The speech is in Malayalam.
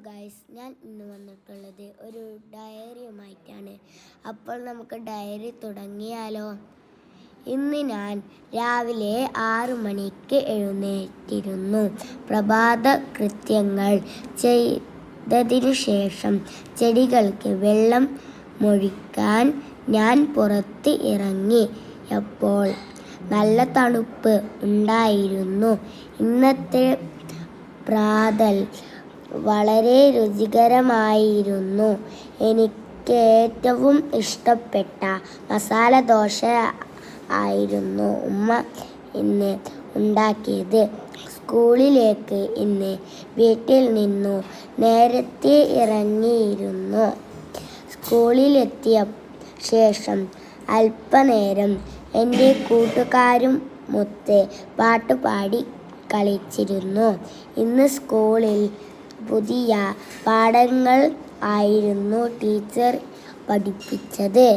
ഗൈസ്, ഞാൻ ഇന്ന് വന്നിട്ടുള്ളത് ഒരു ഡയറിയുമായിട്ടാണ്. അപ്പോൾ നമുക്ക് ഡയറി തുടങ്ങിയാലോ. ഇന്ന് ഞാൻ രാവിലെ 6 മണിക്ക് എഴുന്നേറ്റിരുന്നു. പ്രഭാത കൃത്യങ്ങൾ ചെയ്തതിനു ശേഷം ചെടികൾക്ക് വെള്ളം മൊഴിക്കാൻ ഞാൻ പുറത്ത് ഇറങ്ങിയപ്പോൾ നല്ല തണുപ്പ് ഉണ്ടായിരുന്നു. ഇന്നത്തെ പ്രാതൽ വളരെ രുചികരമായിരുന്നു. എനിക്ക് ഏറ്റവും ഇഷ്ടപ്പെട്ട മസാല ദോശ ആയിരുന്നു ഉമ്മ ഇന്ന് ഉണ്ടാക്കിയത്. സ്കൂളിലേക്ക് ഇന്ന് വീട്ടിൽ നിന്നു നേരത്തെ ഇറങ്ങിയിരുന്നു. സ്കൂളിലെത്തിയ ശേഷം അല്പനേരം എൻ്റെ കൂട്ടുകാരുമൊത്ത് പാട്ടുപാടി കളിച്ചിരുന്നു. ഇന്ന് സ്കൂളിൽ പുതിയ പാഠങ്ങൾ ആയിരുന്നു ടീച്ചർ പഠിപ്പിച്ചത്.